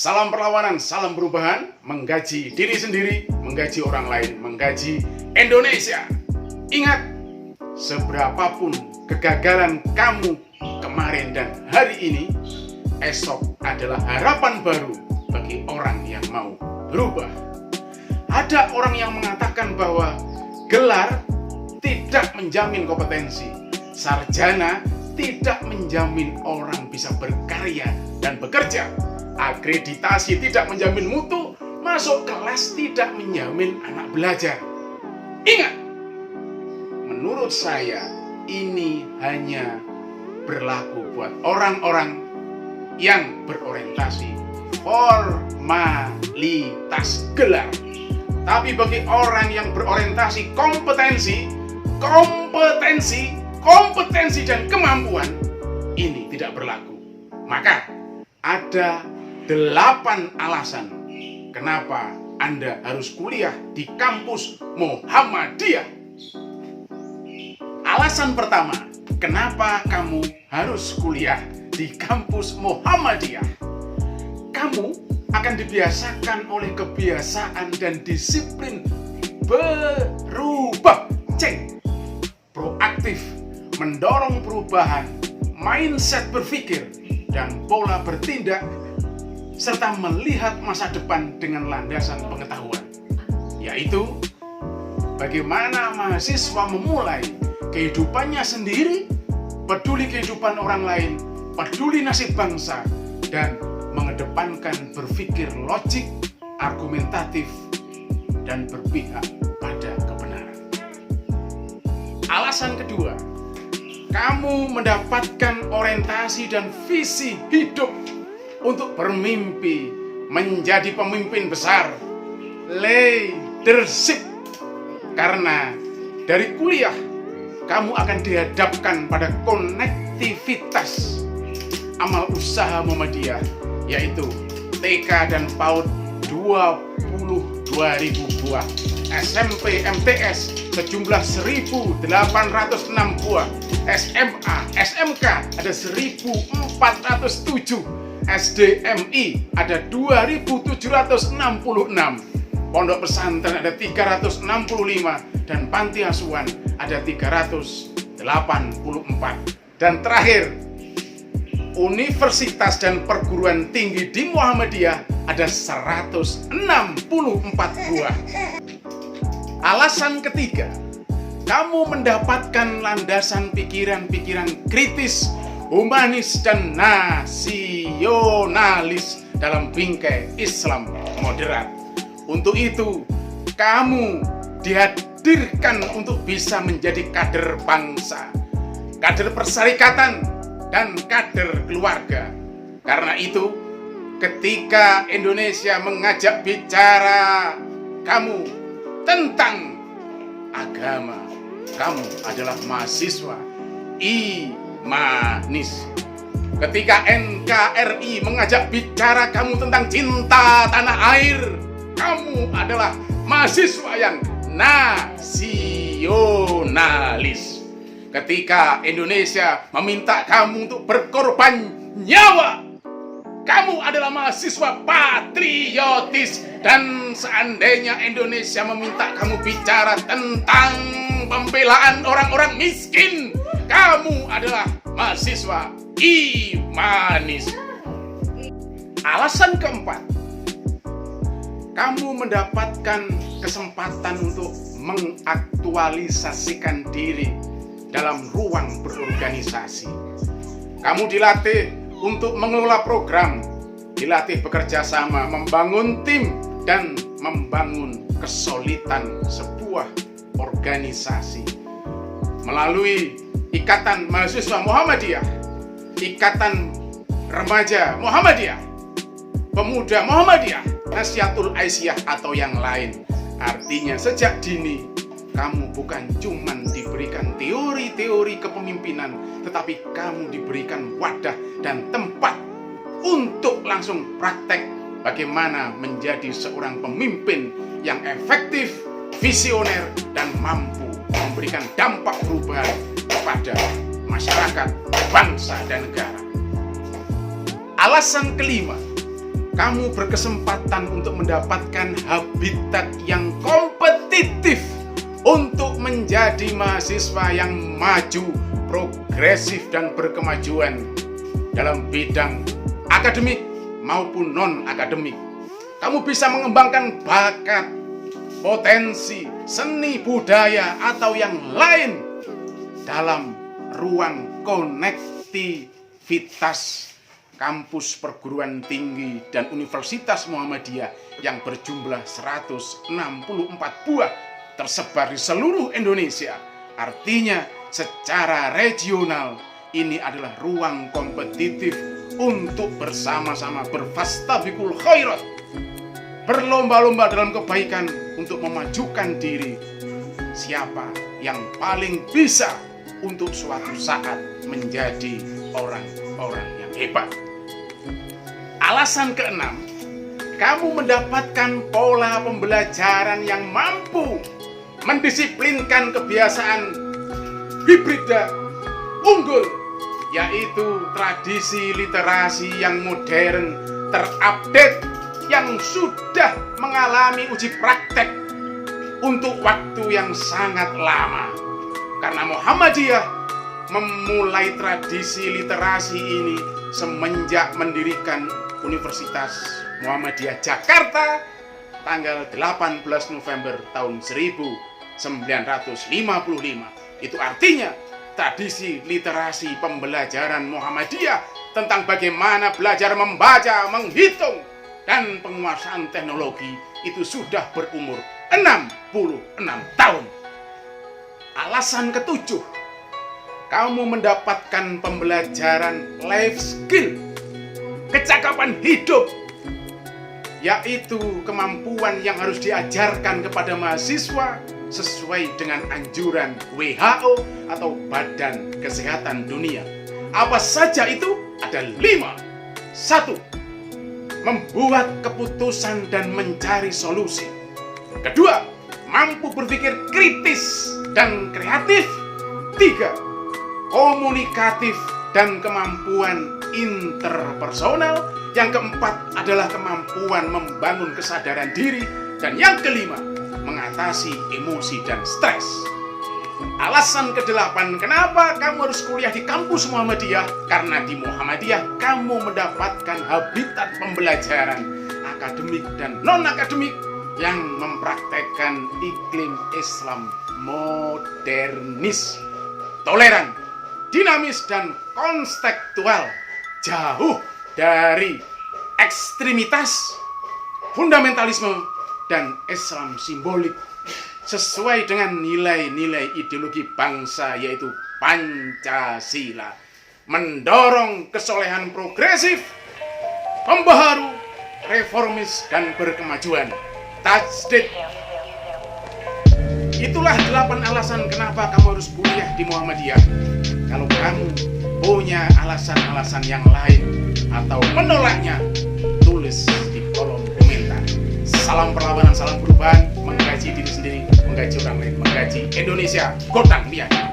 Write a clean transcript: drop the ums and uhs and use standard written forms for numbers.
Salam perlawanan, salam perubahan, menggaji diri sendiri, menggaji orang lain, menggaji Indonesia. Ingat, seberapapun kegagalan kamu kemarin dan hari ini, esok adalah harapan baru bagi orang yang mau berubah. Ada orang yang mengatakan bahwa gelar tidak menjamin kompetensi, sarjana tidak menjamin orang bisa berkarya dan bekerja, akreditasi tidak menjamin mutu, masuk kelas tidak menjamin anak belajar. Ingat, menurut saya ini hanya berlaku buat orang-orang yang berorientasi formalitas gelar. Tapi bagi orang yang berorientasi kompetensi dan kemampuan, ini tidak berlaku. Maka ada 8 alasan kenapa Anda harus kuliah di kampus Muhammadiyah. Alasan pertama, kenapa kamu harus kuliah di kampus Muhammadiyah? Kamu akan dibiasakan oleh kebiasaan dan disiplin berubah, proaktif, mendorong perubahan, mindset berpikir, dan pola bertindak, serta melihat masa depan dengan landasan pengetahuan, yaitu bagaimana mahasiswa memulai kehidupannya sendiri, peduli kehidupan orang lain, peduli nasib bangsa, dan mengedepankan berpikir logik, argumentatif, dan berpihak pada kebenaran. Alasan kedua, kamu mendapatkan orientasi dan visi hidup untuk bermimpi menjadi pemimpin besar, leadership. Karena dari kuliah, kamu akan dihadapkan pada konektivitas amal usaha Muhammadiyah, yaitu TK dan PAUD 22.000 buah, SMP MTS sejumlah 1.806 buah, SMA SMK ada 1.407, SDMI ada 2.766, pondok pesantren ada 365, dan panti asuhan ada 384. Dan terakhir, universitas dan perguruan tinggi di Muhammadiyah ada 164 buah. Alasan ketiga, kamu mendapatkan landasan pikiran-pikiran kritis, humanis, dan nasionalis dalam bingkai Islam moderat. Untuk itu, kamu dihadirkan untuk bisa menjadi kader bangsa, kader perserikatan, dan kader keluarga. Karena itu, ketika Indonesia mengajak bicara kamu tentang agama, kamu adalah mahasiswa imanis. Ketika NKRI mengajak bicara kamu tentang cinta tanah air, kamu adalah mahasiswa yang nasionalis. Ketika Indonesia meminta kamu untuk berkorban nyawa, kamu adalah mahasiswa patriotis. Dan seandainya Indonesia meminta kamu bicara tentang pembelaan orang-orang miskin, kamu adalah mahasiswa imanis. Alasan keempat, kamu mendapatkan kesempatan untuk mengaktualisasikan diri dalam ruang berorganisasi. Kamu dilatih untuk mengelola program, dilatih bekerja sama, membangun tim, dan membangun kesolidan sebuah organisasi. Melalui Ikatan Mahasiswa Muhammadiyah, Ikatan Remaja Muhammadiyah, Pemuda Muhammadiyah, Nasihatul Aisyah, atau yang lain. Artinya sejak dini, kamu bukan cuma diberikan teori-teori kepemimpinan, tetapi kamu diberikan wadah dan tempat untuk langsung praktek bagaimana menjadi seorang pemimpin yang efektif, visioner, dan mampu memberikan dampak perubahan kepada masyarakat, bangsa, dan negara. Alasan kelima, kamu berkesempatan untuk mendapatkan habitat yang kompetitif untuk menjadi mahasiswa yang maju, progresif, dan berkemajuan dalam bidang akademik maupun non-akademik. Kamu bisa mengembangkan bakat, potensi, seni budaya, atau yang lain dalam ruang konektivitas kampus perguruan tinggi dan Universitas Muhammadiyah yang berjumlah 164 buah tersebar di seluruh Indonesia. Artinya secara regional ini adalah ruang kompetitif untuk bersama-sama berfastabiqul khairat, berlomba-lomba dalam kebaikan untuk memajukan diri. Siapa yang paling bisa untuk suatu saat menjadi orang-orang yang hebat. Alasan keenam, kamu mendapatkan pola pembelajaran yang mampu mendisiplinkan kebiasaan hibrida unggul, yaitu tradisi literasi yang modern, terupdate, yang sudah mengalami uji praktek untuk waktu yang sangat lama. Karena Muhammadiyah memulai tradisi literasi ini semenjak mendirikan Universitas Muhammadiyah Jakarta tanggal 18 November tahun 1955. Itu artinya tradisi literasi pembelajaran Muhammadiyah tentang bagaimana belajar membaca, menghitung, dan penguasaan teknologi itu sudah berumur 66 tahun. Alasan ketujuh, kamu mendapatkan pembelajaran life skill, kecakapan hidup, yaitu kemampuan yang harus diajarkan kepada mahasiswa sesuai dengan anjuran WHO atau Badan Kesehatan Dunia. Apa saja itu? Ada 5. 1. Membuat keputusan dan mencari solusi. 2. Mampu berpikir kritis dan kreatif. 3. Komunikatif dan kemampuan interpersonal. Yang keempat adalah kemampuan membangun kesadaran diri. Dan yang kelima, mengatasi emosi dan stres. Alasan ke-8, kenapa kamu harus kuliah di kampus Muhammadiyah? Karena di Muhammadiyah kamu mendapatkan habitat pembelajaran akademik dan non-akademik yang mempraktekkan iklim Islam modernis, toleran, dinamis, dan kontekstual, jauh dari ekstremitas, fundamentalisme, dan Islam simbolik, sesuai dengan nilai-nilai ideologi bangsa yaitu Pancasila, mendorong kesolehan progresif, pembaharu, reformis, dan berkemajuan. Tajdid. Itulah 8 alasan kenapa kamu harus kuliah di Muhammadiyah. Kalau kamu punya alasan-alasan yang lain atau menolaknya, tulis di kolom komentar. Salam perlawanan, salam perubahan, menggaji diri sendiri, menggaji orang lain, menggaji Indonesia. Gotang Biak.